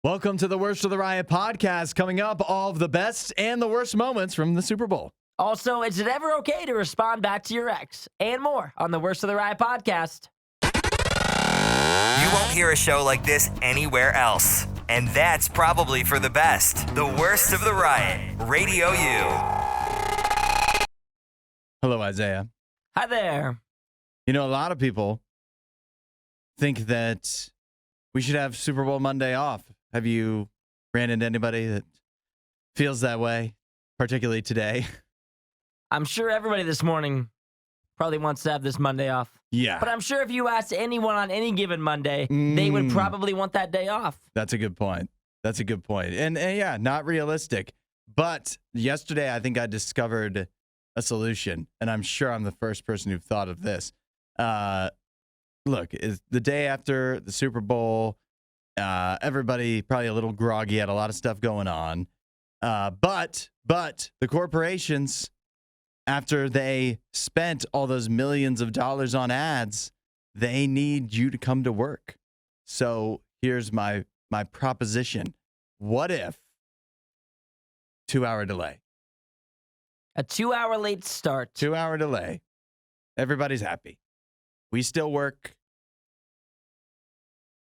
Welcome to the Worst of the Riot podcast. Coming up, all of the best and the worst moments from the Super Bowl. Also, is it ever okay to respond back to your ex? And more on the Worst of the Riot podcast. You won't hear a show like this anywhere else. And that's probably for the best. The Worst of the Riot, Radio U. Hello, Isaiah. Hi there. You know, a lot of people think that we should have Super Bowl Monday off. Have you ran into anybody that feels that way, particularly today? I'm sure everybody this morning probably wants to have this Monday off. Yeah. But I'm sure if you asked anyone on any given Monday, they would probably want that day off. That's a good point. That's a good point. And yeah, not realistic. But yesterday, I think I discovered a solution, and I'm sure I'm the first person who thought of this. Look, it's the day after the Super Bowl. Everybody probably a little groggy, had a lot of stuff going on. But the corporations, after they spent all those millions of dollars on ads, they need you to come to work. So here's my proposition. What if 2-hour delay? A 2-hour late start. 2-hour delay. Everybody's happy. We still work.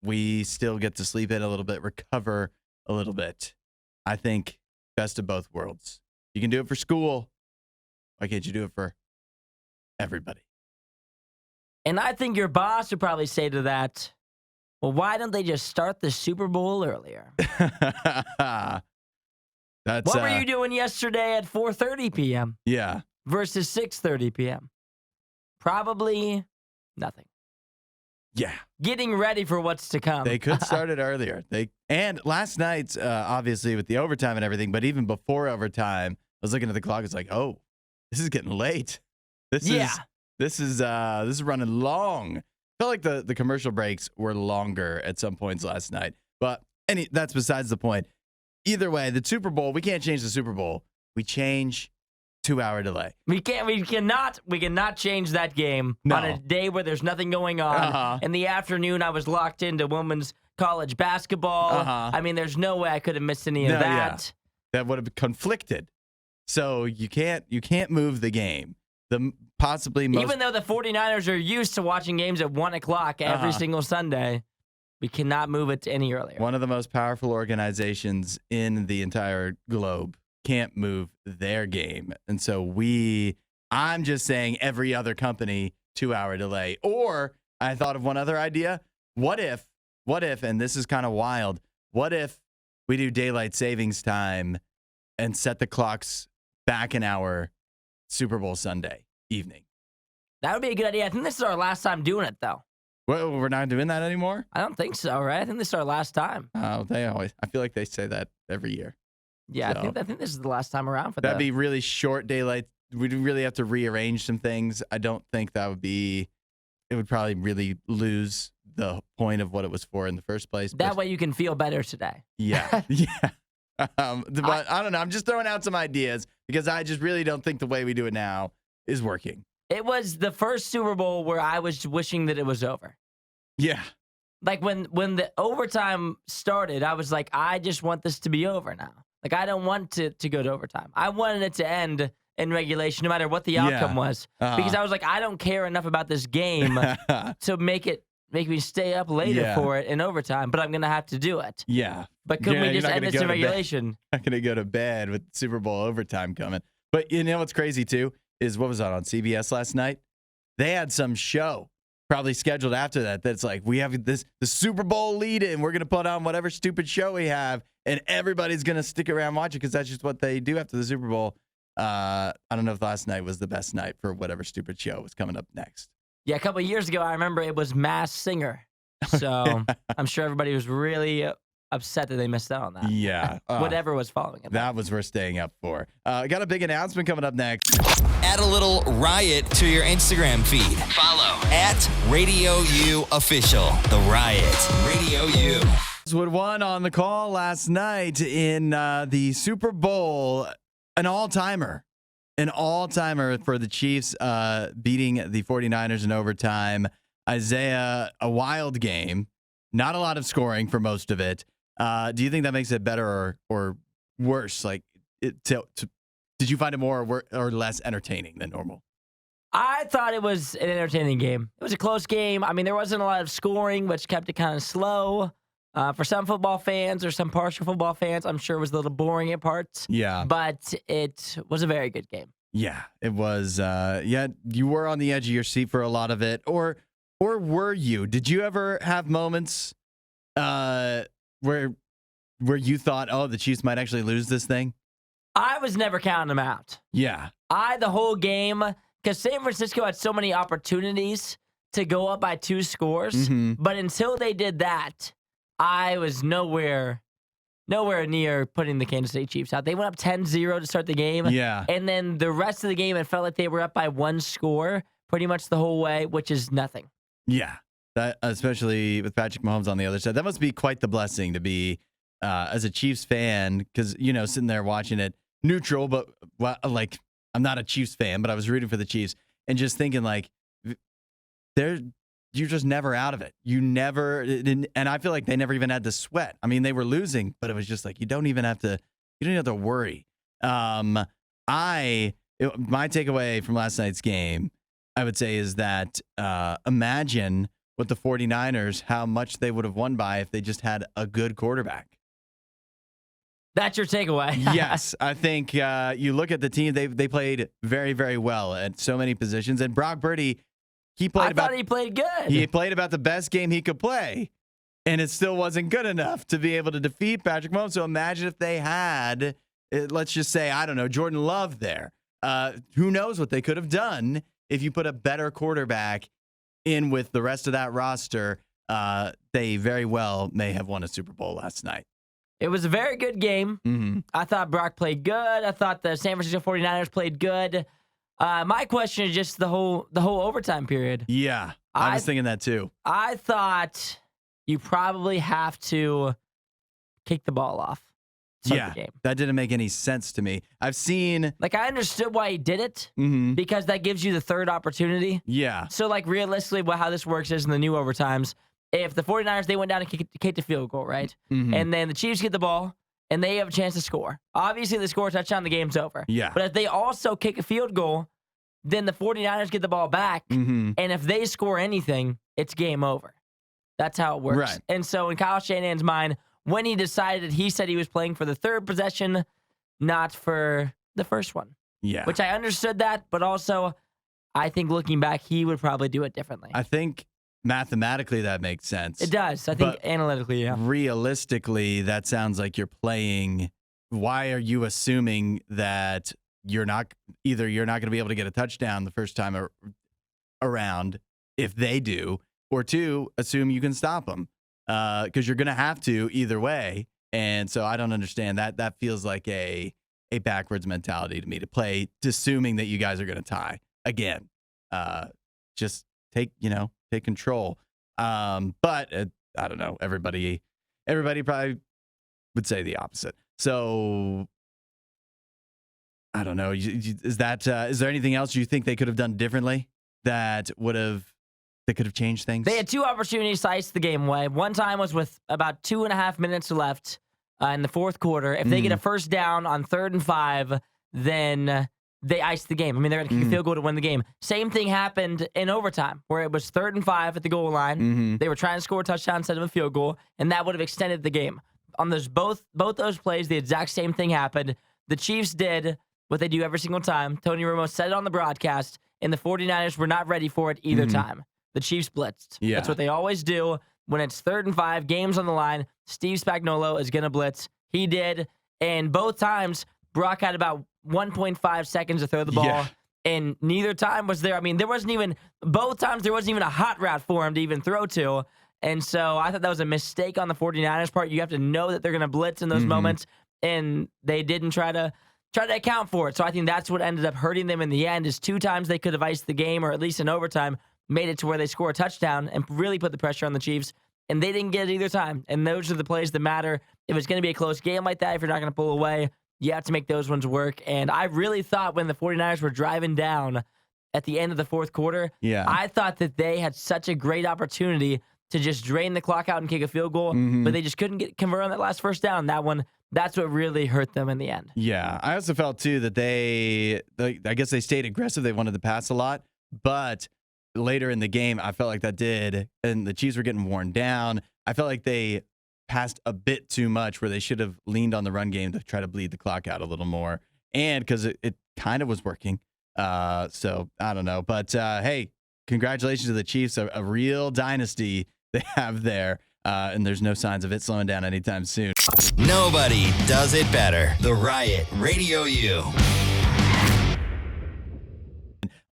We still get to sleep in a little bit, recover a little bit. I think best of both worlds. You can do it for school. Why can't you do it for everybody? And I think your boss would probably say to that, well, why don't they just start the Super Bowl earlier? What What were you doing yesterday at 4:30 p.m.? Yeah. Versus 6:30 p.m.? Probably nothing. Yeah. Getting ready for what's to come. They could start it earlier. And last night, obviously with the overtime and everything, but even before overtime, I was looking at the clock. It's like, oh, this is getting late. This is running long. Felt like the commercial breaks were longer at some points last night. But that's besides the point. Either way, the Super Bowl, we can't change the Super Bowl. We change 2-hour delay. We cannot change that game on a day where there's nothing going on. Uh-huh. In the afternoon, I was locked into women's college basketball. Uh-huh. I mean, there's no way I could have missed any of that. Yeah. That would have conflicted. So you can't move the game. Even though the 49ers are used to watching games at 1 o'clock every single Sunday, we cannot move it any earlier. One of the most powerful organizations in the entire globe can't move their game. And so I'm just saying every other company 2-hour delay. Or I thought of one other idea. What if, and this is kind of wild, what if we do daylight savings time and set the clocks back an hour Super Bowl Sunday evening? That would be a good idea. I think this is our last time doing it, though. We're not doing that anymore? I don't think so, right? I think this is our last time. Oh, I feel like they say that every year. Yeah, So, I think this is the last time around for that. That'd be really short daylight. We'd really have to rearrange some things. I don't think it would probably really lose the point of what it was for in the first place. That way you can feel better today. Yeah. Yeah. But I don't know. I'm just throwing out some ideas because I just really don't think the way we do it now is working. It was the first Super Bowl where I was wishing that it was over. Yeah. Like when the overtime started, I was like, I just want this to be over now. Like, I don't want to go to overtime. I wanted it to end in regulation no matter what the outcome was. Because I was like, I don't care enough about this game to make me stay up later for it in overtime, but I'm going to have to do it. Yeah. But couldn't we just end this in regulation? I'm not going to go to bed with Super Bowl overtime coming. But you know what's crazy, too, is what was that on CBS last night? They had some show probably scheduled after that that's like, we have the Super Bowl lead-in. We're going to put on whatever stupid show we have, and everybody's going to stick around watching because that's just what they do after the Super Bowl. I don't know if last night was the best night for whatever stupid show was coming up next. Yeah, a couple of years ago, I remember it was Masked Singer. So I'm sure everybody was really upset that they missed out on that. Yeah. Whatever was following it. That was worth staying up for. Got a big announcement coming up next. Add a little Riot to your Instagram feed. Follow @RadioU Official. The Riot. Radio U. Would won on the call last night in the Super Bowl. An all-timer for the Chiefs beating the 49ers in overtime. Isaiah, a wild game. Not a lot of scoring for most of it. Do you think that makes it better or worse? Like, did you find it more or less entertaining than normal? I thought it was an entertaining game. It was a close game. I mean, there wasn't a lot of scoring, which kept it kind of slow. For some football fans or some partial football fans, I'm sure it was a little boring at parts. Yeah. But it was a very good game. Yeah, it was. You were on the edge of your seat for a lot of it. Or were you? Did you ever have moments where you thought, oh, the Chiefs might actually lose this thing? I was never counting them out. Yeah. The whole game, because San Francisco had so many opportunities to go up by 2 scores, but until they did that, I was nowhere near putting the Kansas City Chiefs out. They went up 10-0 to start the game. Yeah. And then the rest of the game, it felt like they were up by 1 score pretty much the whole way, which is nothing. Yeah. That, especially with Patrick Mahomes on the other side. That must be quite the blessing to be, as a Chiefs fan, because, sitting there watching it neutral, but like, I'm not a Chiefs fan, but I was rooting for the Chiefs and just thinking like, you're just never out of it. You never, and I feel like they never even had to sweat. I mean, they were losing, but it was just like, you don't even have to worry. My takeaway from last night's game, I would say, is that imagine with the 49ers, how much they would have won by if they just had a good quarterback. That's your takeaway. Yes, I think you look at the team; they played very, very well at so many positions. And Brock Purdy, he played he played good. He played about the best game he could play, and it still wasn't good enough to be able to defeat Patrick Mahomes. So imagine if they had, let's just say, I don't know, Jordan Love there. Who knows what they could have done if you put a better quarterback in with the rest of that roster. They very well may have won a Super Bowl last night. It was a very good game. I thought Brock played good. I thought the San Francisco 49ers played good. My question is just the whole overtime period. Yeah, I was thinking that too. I thought you probably have to kick the ball off. The game. That didn't make any sense to me. I've seen... Like, I understood why he did it, because that gives you the third opportunity. Yeah. So, like, realistically, how this works is in the new overtimes, if the 49ers, they went down and kicked a field goal, right? And then the Chiefs get the ball, and they have a chance to score. Obviously, they score a touchdown, the game's over. Yeah. But if they also kick a field goal, then the 49ers get the ball back, and if they score anything, it's game over. That's how it works. Right. And so in Kyle Shanahan's mind, when he decided, he said he was playing for the third possession, not for the first one. Yeah. Which I understood that, but also I think looking back, he would probably do it differently. I think mathematically that makes sense. It does. I think analytically, yeah. Realistically, that sounds like you're playing. Why are you assuming that you're not going to be able to get a touchdown the first time around if they do, or 2, assume you can stop them? Because you're going to have to either way. And so I don't understand that. That feels like a backwards mentality to me, to play, assuming that you guys are going to tie again. Just take control. But I don't know. Everybody probably would say the opposite. So I don't know. Is there anything else you think they could have done differently that could have changed things? They had 2 opportunities to ice the game away. One time was with about 2.5 minutes left in the fourth quarter. If they get a first down on 3rd and 5, then they iced the game. I mean, they're going to kick a field goal to win the game. Same thing happened in overtime, where it was 3rd and 5 at the goal line. They were trying to score a touchdown instead of a field goal, and that would have extended the game. On those both those plays, the exact same thing happened. The Chiefs did what they do every single time. Tony Romo said it on the broadcast, and the 49ers were not ready for it either time. The Chiefs blitzed. Yeah. That's what they always do. When it's 3rd and 5, games on the line, Steve Spagnuolo is going to blitz. He did, and both times, Brock had about 1.5 seconds to throw the ball, and neither time was there. I mean, both times there wasn't even a hot route for him to even throw to, and so I thought that was a mistake on the 49ers part. You have to know that they're going to blitz in those moments, and they didn't try to account for it. So I think that's what ended up hurting them in the end, is 2 times they could have iced the game, or at least in overtime, made it to where they score a touchdown and really put the pressure on the Chiefs, and they didn't get it either time. And those are the plays that matter. If it's going to be a close game like that, if you're not going to pull away, you have to make those ones work. And I really thought when the 49ers were driving down at the end of the fourth quarter, I thought that they had such a great opportunity to just drain the clock out and kick a field goal, but they just couldn't convert on that last first down. That's what really hurt them in the end. Yeah, I also felt too that I guess they stayed aggressive. They wanted to pass a lot, but later in the game, I felt like that did, and the Chiefs were getting worn down. I felt like they passed a bit too much where they should have leaned on the run game to try to bleed the clock out a little more, and because it kind of was working. So I don't know, but hey, congratulations to the Chiefs, a real dynasty they have there. And there's no signs of it slowing down anytime soon. Nobody does it better. The Riot Radio U.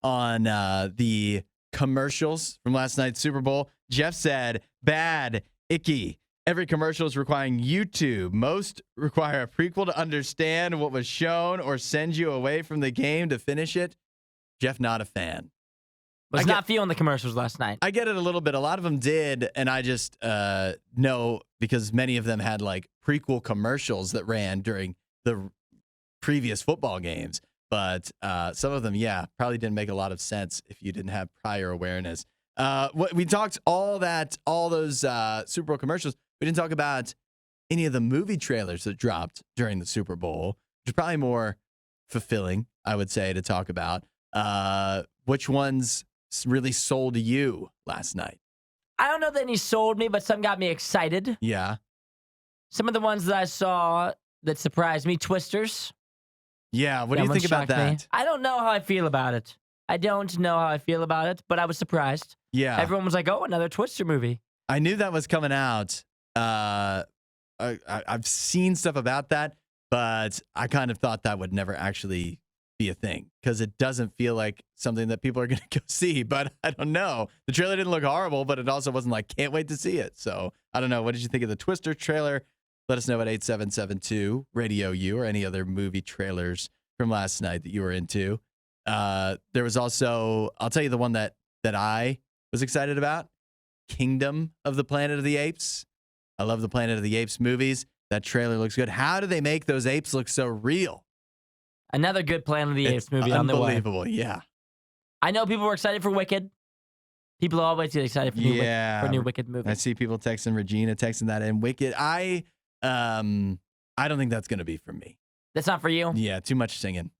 On the commercials from last night's Super Bowl, Jeff said, bad, icky. Every commercial is requiring YouTube. Most require a prequel to understand what was shown or send you away from the game to finish it. Jeff, not a fan. Was not feeling the commercials last night. I get it a little bit. A lot of them did, and I just know because many of them had like prequel commercials that ran during the previous football games. But some of them, yeah, probably didn't make a lot of sense if you didn't have prior awareness. We talked all those Super Bowl commercials. We didn't talk about any of the movie trailers that dropped during the Super Bowl, which is probably more fulfilling, I would say, to talk about. Which ones really sold you last night? I don't know that any sold me, but some got me excited. Yeah. Some of the ones that I saw that surprised me, Twisters. Yeah, what do you think about that? Me. I don't know how I feel about it. But I was surprised. Yeah. Everyone was like, oh, another Twister movie. I knew that was coming out. I've seen stuff about that, but I kind of thought that would never actually be a thing because it doesn't feel like something that people are going to go see. But I don't know. The trailer didn't look horrible, but it also wasn't like, can't wait to see it. So I don't know. What did you think of the Twister trailer? Let us know at 8772 Radio U or any other movie trailers from last night that you were into. There was also, I'll tell you the one that I was excited about, Kingdom of the Planet of the Apes. I love the Planet of the Apes movies. That trailer looks good. How do they make those apes look so real? Another good Planet of the Apes movie on the way. Unbelievable, yeah. I know people were excited for Wicked. People always get excited for new Wicked movie. I see people texting Regina, texting that in. Wicked. I don't think that's going to be for me. That's not for you? Yeah, too much singing.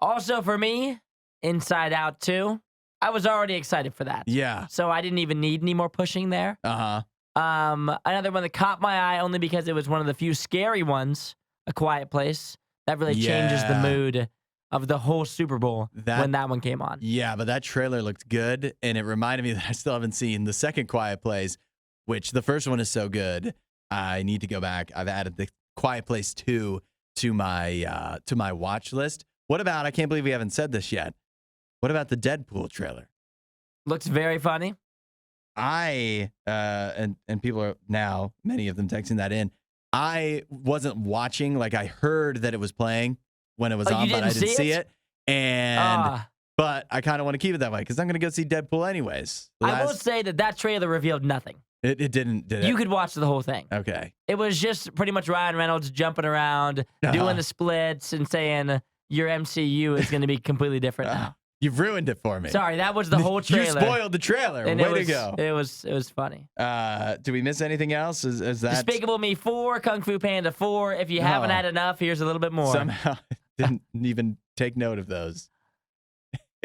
Also for me, Inside Out 2. I was already excited for that. Yeah. So I didn't even need any more pushing there. Uh-huh. Another one that caught my eye only because it was one of the few scary ones, A Quiet Place. That really changes the mood of the whole Super Bowl when that one came on. Yeah, but that trailer looked good, and it reminded me that I still haven't seen the second Quiet Place, which the first one is so good. I need to go back. I've added the Quiet Place 2 to my watch list. What about, I can't believe we haven't said this yet, what about the Deadpool trailer? Looks very funny. And people are now, many of them texting that in. I wasn't watching, like I heard that it was playing when it was on, but I didn't see it. But I kind of want to keep it that way because I'm going to go see Deadpool anyways. I will say that trailer revealed nothing. It didn't, did it? You could watch the whole thing. Okay. It was just pretty much Ryan Reynolds jumping around, doing the splits, and saying your MCU is going to be completely different now. You've ruined it for me. Sorry, that was the whole trailer. You spoiled the trailer. And Way to go. It was funny. Do we miss anything else? Is that Despicable Me 4, Kung Fu Panda 4. If you haven't had enough, here's a little bit more. Somehow didn't even take note of those.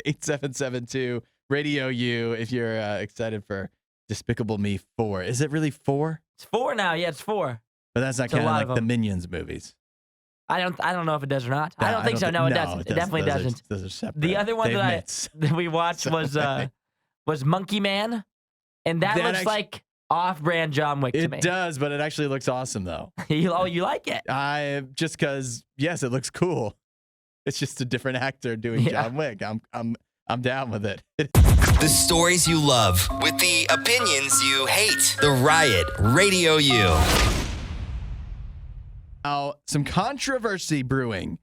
8772 Radio U if you're excited for Despicable Me 4. Is it really 4? It's 4 now. Yeah, it's 4. But that's not kind of like the Minions movies. I don't know if it does or not. I don't think so. No, it doesn't. It definitely doesn't. Those are separate. The other one that we watched was Monkey Man, and that looks like off-brand John Wick to me. It does, but it actually looks awesome though. You like it? Just because yes, it looks cool. It's just a different actor doing John Wick. I'm down with it. The stories you love with the opinions you hate. The Riot Radio U. Now, some controversy brewing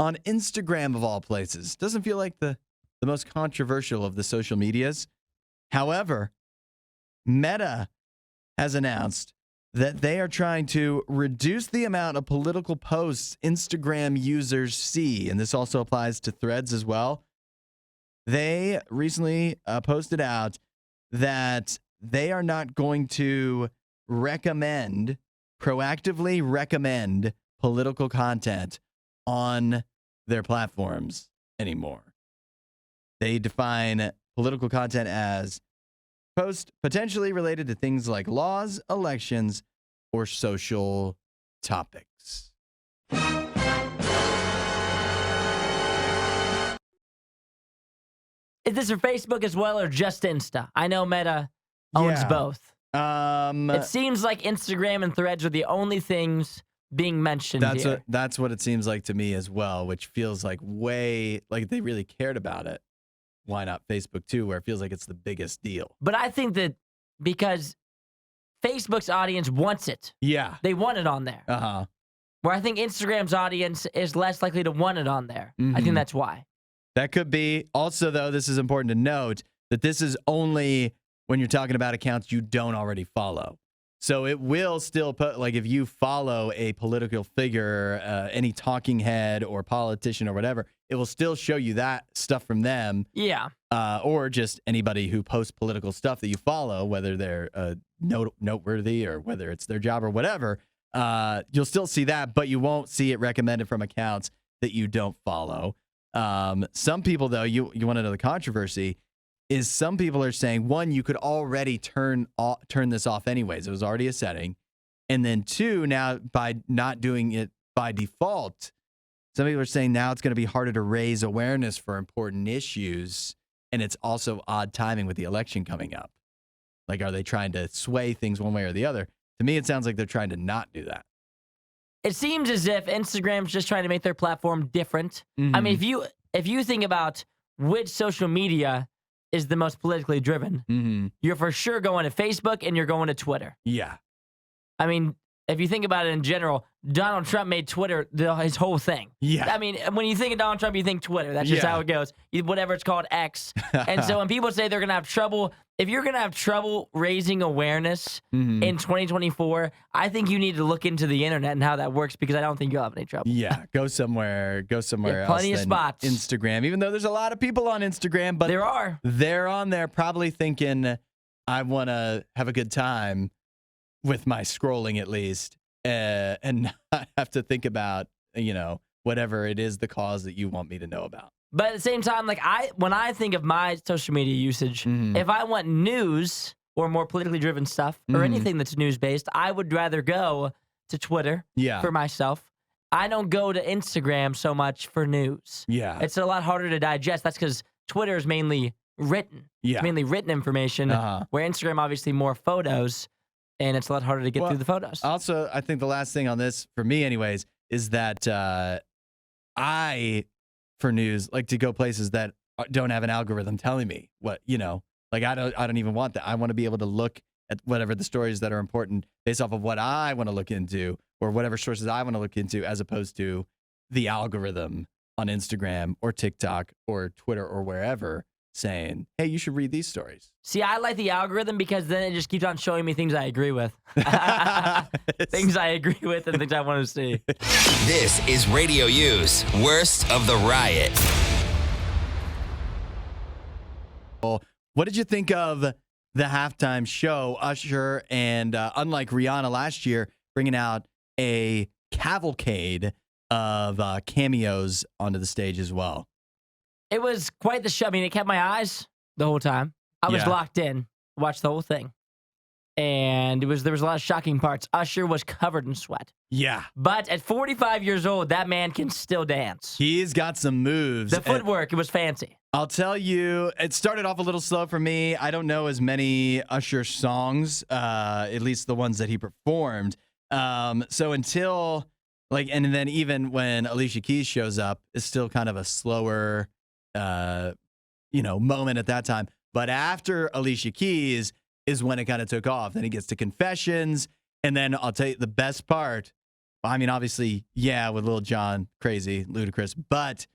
on Instagram of all places. Doesn't feel like the most controversial of the social medias. However, Meta has announced that they are trying to reduce the amount of political posts Instagram users see, and this also applies to Threads as well. They recently posted out that they are not going to proactively recommend political content on their platforms anymore. They define political content as post potentially related to things like laws, elections, or social topics. Is this for Facebook as well or just Insta? I know Meta owns both. It seems like Instagram and Threads are the only things being mentioned here. That's what it seems like to me as well, which feels like way like they really cared about it. Why not Facebook too, where it feels like it's the biggest deal? But I think that because Facebook's audience wants it. Yeah. They want it on there. Uh-huh. Where I think Instagram's audience is less likely to want it on there. I think that's why. That could be. Also, though, this is important to note that this is only when you're talking about accounts you don't already follow. So it will still put, like, if you follow a political figure, any talking head or politician or whatever, it will still show you that stuff from them. Yeah. Or just anybody who posts political stuff that you follow, whether they're noteworthy or whether it's their job or whatever. You'll still see that, but you won't see it recommended from accounts that you don't follow. Some people, though, you want to know the controversy, is some people are saying, one, you could already turn this off anyways. It was already a setting. And then two, now by not doing it by default, some people are saying now it's going to be harder to raise awareness for important issues. And it's also odd timing with the election coming up. Like, are they trying to sway things one way or the other? To me, it sounds like they're trying to not do that. It seems as if Instagram's just trying to make their platform different. I mean, if you think about which social media is the most politically driven, you're for sure going to Facebook and you're going to Twitter. Yeah. I mean, if you think about it in general, Donald Trump made Twitter his whole thing. Yeah. I mean, when you think of Donald Trump, you think Twitter. That's just how it goes. Whatever it's called, X. And so when people say they're going to have trouble, if you're going to have trouble raising awareness in 2024, I think you need to look into the internet and how that works, because I don't think you'll have any trouble. Yeah, go somewhere else. Plenty of spots. Instagram, even though there's a lot of people on Instagram, but they're on there probably thinking, I want to have a good time with my scrolling at least, and not have to think about, whatever it is, the cause that you want me to know about. But at the same time, like when I think of my social media usage, if I want news or more politically driven stuff or anything that's news based, I would rather go to Twitter for myself. I don't go to Instagram so much for news. Yeah. It's a lot harder to digest. That's because Twitter is mainly written. Yeah. It's mainly written information, where Instagram obviously more photos, and it's a lot harder to get through the photos. Also, I think the last thing on this, for me anyways, is that I, for news, like to go places that don't have an algorithm telling me what, like I don't even want that. I want to be able to look at whatever the stories that are important based off of what I want to look into, or whatever sources I want to look into, as opposed to the algorithm on Instagram or TikTok or Twitter or wherever saying, hey, you should read these stories. See, I like the algorithm because then it just keeps on showing me things I agree with. Things I agree with and things I want to see. This is Radio U's Worst of the Riot. What did you think of the halftime show? Usher and, unlike Rihanna last year, bringing out a cavalcade of cameos onto the stage as well. It was quite the show. I mean, it kept my eyes the whole time. I was locked in, watched the whole thing. And there was a lot of shocking parts. Usher was covered in sweat. Yeah. But at 45 years old, that man can still dance. He's got some moves. The footwork, it was fancy. I'll tell you, it started off a little slow for me. I don't know as many Usher songs, at least the ones that he performed. So until, and then even when Alicia Keys shows up, it's still kind of a slower moment at that time. But after Alicia Keys is when it kind of took off. Then he gets to Confessions. And then I'll tell you the best part. I mean, obviously, with Lil Jon, crazy, ludicrous. But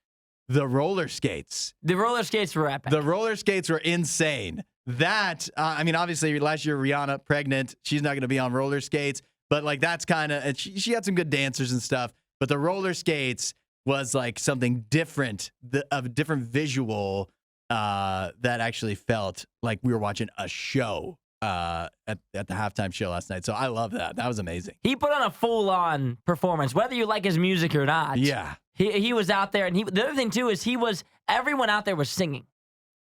the roller skates. The roller skates were epic. The roller skates were insane. That, obviously, last year, Rihanna, pregnant. She's not going to be on roller skates. But, that's kind of, she had some good dancers and stuff. But the roller skates was something different, a different visual that actually felt like we were watching a show at the halftime show last night. So I love that. That was amazing. He put on a full-on performance, whether you like his music or not. Yeah. He was out there, and the other thing too is everyone out there was singing.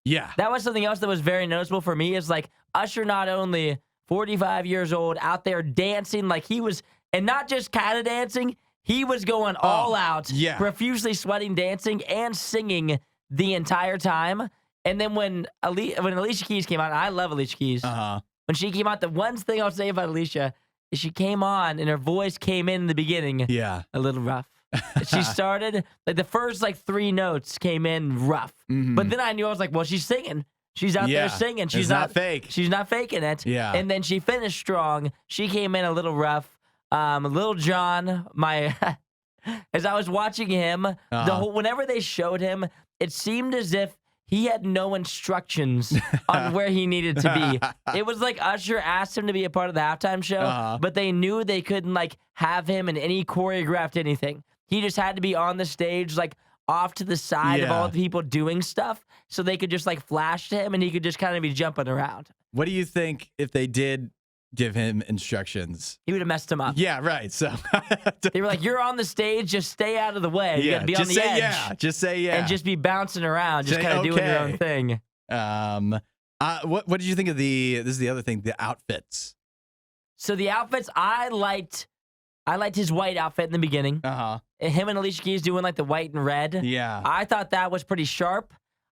Yeah. That was something else that was very noticeable for me. Is like Usher, not only 45 years old, out there dancing like he was, and not just kind of dancing. He was going all out, profusely sweating, dancing, and singing the entire time. And then when Alicia Keys came out, and I love Alicia Keys. When she came out, the one thing I'll say about Alicia is she came on and her voice came in the beginning a little rough. She started, like the first 3 notes came in rough. But then I knew, I was like, well, she's singing. She's out there singing. She's not fake. She's not faking it. Yeah. And then she finished strong. She came in a little rough. Lil Jon, as I was watching him, whenever they showed him, it seemed as if he had no instructions on where he needed to be. It was like Usher asked him to be a part of the halftime show, but they knew they couldn't have him in any choreographed anything. He just had to be on the stage, off to the side of all the people doing stuff, so they could just flash to him and he could just kind of be jumping around. What do you think if they did give him instructions? He would have messed him up. Yeah, right. So they were like, "You're on the stage, just stay out of the way. You got to be on the edge. Yeah, just say yeah, and just be bouncing around, just kind of doing your own thing." What did you think of this is the other thing, the outfits? So the outfits, I liked his white outfit in the beginning. Him and Alicia Keys doing the white and red. Yeah, I thought that was pretty sharp.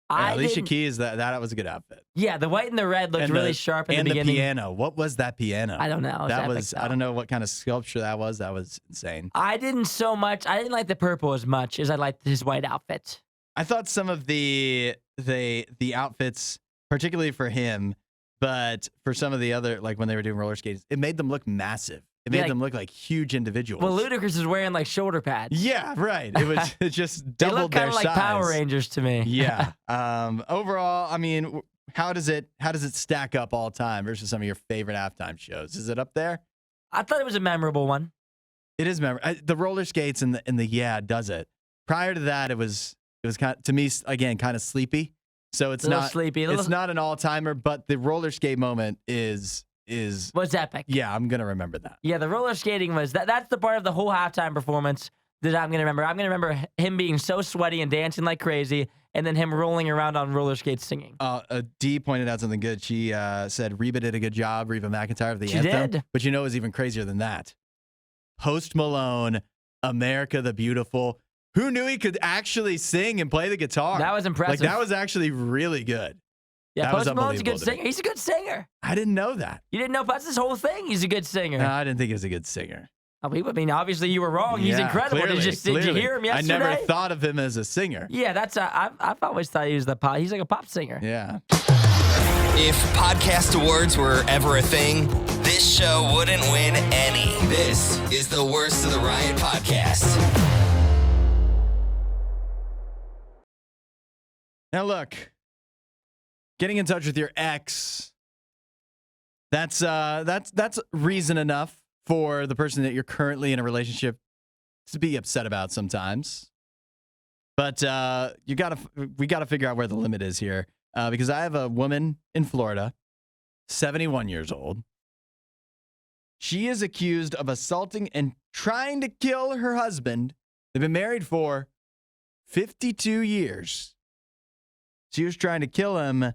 Alicia Keys, that was a good outfit. Yeah, the white and the red looked really sharp in the beginning. And the piano. What was that piano? I don't know. That was I don't know what kind of sculpture that was. That was insane. I didn't like the purple as much as I liked his white outfit. I thought some of the outfits, particularly for him, but for some of the other, when they were doing roller skates, it made them look massive. It made them look like huge individuals. Well, Ludacris is wearing shoulder pads. Yeah, right. It just they doubled look their kind of size. like Power Rangers to me. Yeah. Overall, I mean, how does it stack up all time versus some of your favorite halftime shows? Is it up there? I thought it was a memorable one. It is memorable. The roller skates and the does it. Prior to that, it was kind of, to me, again, kind of sleepy. So it's not sleepy. It's not an all timer, but the roller skate moment was epic. Yeah, I'm gonna remember that. Yeah, the roller skating was that's the part of the whole halftime performance that I'm gonna remember. I'm gonna remember him being so sweaty and dancing like crazy, and then him rolling around on roller skates singing. Dee pointed out something good. She said Reba did a good job, Reba McEntire, of the she anthem. Did. But it was even crazier than that. Post Malone, America the Beautiful. Who knew he could actually sing and play the guitar? That was impressive. That was actually really good. Yeah, Post Malone's a good singer. He's a good singer. I didn't know that. You didn't know that's his whole thing. He's a good singer. No, I didn't think he was a good singer. I mean, obviously you were wrong. He's incredible. Clearly. Did you hear him yesterday? I never thought of him as a singer. Yeah, I've always thought he was he's like a pop singer. Yeah. If podcast awards were ever a thing, this show wouldn't win any. This is the Worst of the Riot podcast. Now look, getting in touch with your ex, that's reason enough for the person that you're currently in a relationship to be upset about sometimes. But we gotta figure out where the limit is here, because I have a woman in Florida, 71 years old. She is accused of assaulting and trying to kill her husband. They've been married for 52 years. She was trying to kill him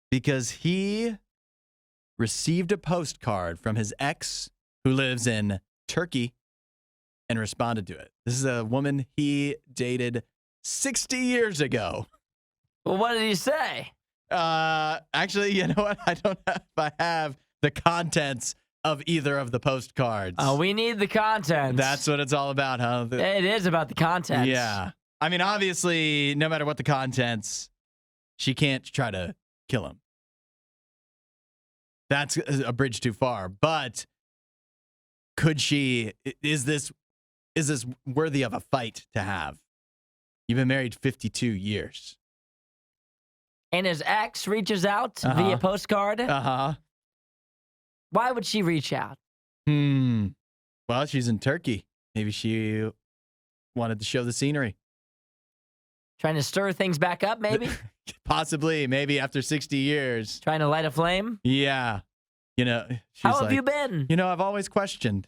because he received a postcard from his ex who lives in Turkey and responded to it. This is a woman he dated 60 years ago. Well, what did he say? Actually, you know what? I don't know if I have the contents of either of the postcards. Oh, we need the contents. That's what it's all about, huh? It is about the contents. Yeah. I mean, obviously, no matter what the contents, she can't try to kill him. That's a bridge too far. But could she? Is this worthy of a fight to have? You've been married 52 years. And his ex reaches out via postcard. Why would she reach out? Well, she's in Turkey. Maybe she wanted to show the scenery. Trying to stir things back up, maybe? Possibly, maybe after 60 years. Trying to light a flame? Yeah. You know, she's How have like, you been? You know, I've always questioned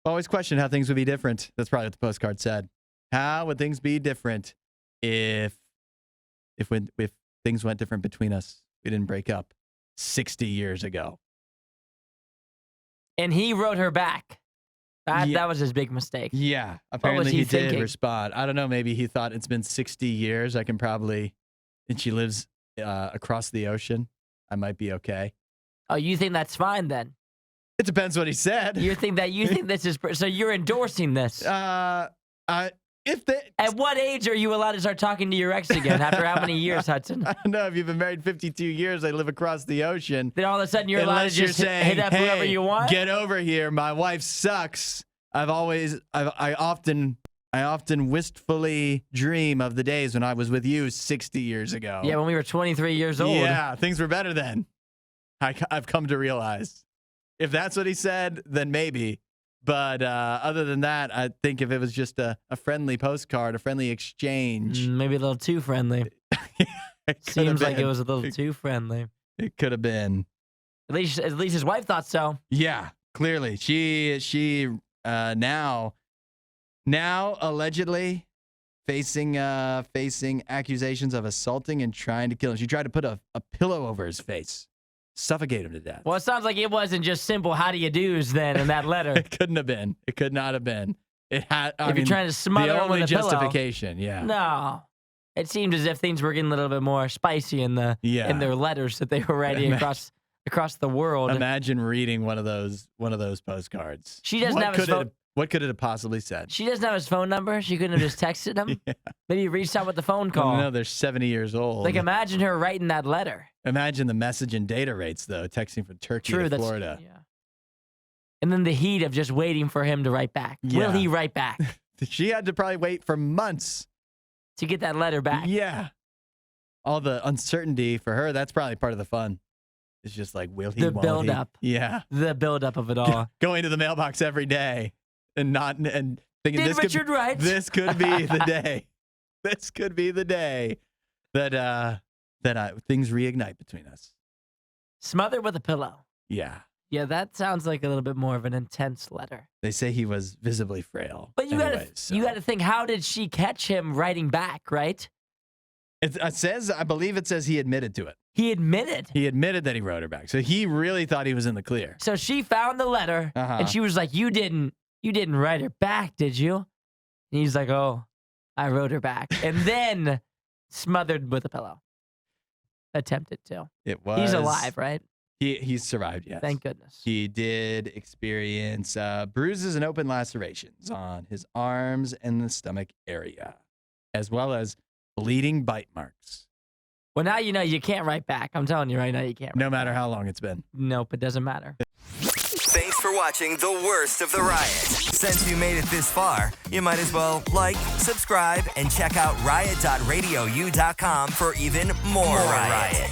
how things would be different. That's probably what the postcard said. How would things be different if things went different between us? We didn't break up 60 years ago. And he wrote her back. That was his big mistake. Yeah, apparently he thinking? did respond. I don't know. Maybe he thought it's been 60 years. I can probably, and she lives across the ocean. I might be okay. Oh, you think that's fine then? It depends what he said. You think this is so? You're endorsing this. At what age are you allowed to start talking to your ex again? After how many years, Hudson? I don't know. If you've been married 52 years, I live across the ocean. Then all of a sudden you're allowed to just hit up whoever you want? Get over here. My wife sucks. I often wistfully dream of the days when I was with you 60 years ago. Yeah, when we were 23 years old. Yeah, things were better then. I've come to realize. If that's what he said, then maybe. But other than that, I think if it was just a friendly postcard, a friendly exchange. Maybe a little too friendly. Seems like it was a little too friendly. It could have been. At least his wife thought so. Yeah, clearly. She now allegedly facing accusations of assaulting and trying to kill him. She tried to put a pillow over his face. Suffocate him to death. Well, it sounds like it wasn't just simple how do you do's then in that letter. It couldn't have been. It could not have been. It had. If you're trying to smother him with a pillow. The only justification, yeah. No. It seemed as if things were getting a little bit more spicy in their letters that they were writing across the world. Imagine reading one of those postcards. She doesn't have his phone. What could it have possibly said? She doesn't have his phone number. She couldn't have just texted him. Yeah. Maybe he reached out with the phone call. No, they're 70 years old. Like, imagine her writing that letter. Imagine the message and data rates, though, texting from Turkey to Florida. Yeah. And then the heat of just waiting for him to write back. Yeah. Will he write back? She had to probably wait for months to get that letter back. Yeah. All the uncertainty for her, that's probably part of the fun. It's just like, will he, the won't build-up. he? Yeah. The build-up of it all. Going to the mailbox every day and thinking this could be the day. This could be the day that things reignite between us. Smothered with a pillow. Yeah. Yeah, that sounds like a little bit more of an intense letter. They say he was visibly frail. But you got to think, how did she catch him writing back, right? I believe it says he admitted to it. He admitted? He admitted that he wrote her back. So he really thought he was in the clear. So she found the letter, and she was like, you didn't write her back, did you? And he's like, oh, I wrote her back. And then smothered with a pillow. Attempted to. It was. He's alive, right? He's survived, yes. Thank goodness. He did experience bruises and open lacerations on his arms and the stomach area, as well as bleeding bite marks. Well, now you know you can't write back. I'm telling you right now, you can't. No matter how long it's been. Nope, it doesn't matter. Thanks for watching the worst of the riot. Since you made it this far, you might as well like, subscribe, and check out riot.radiou.com for even more riot.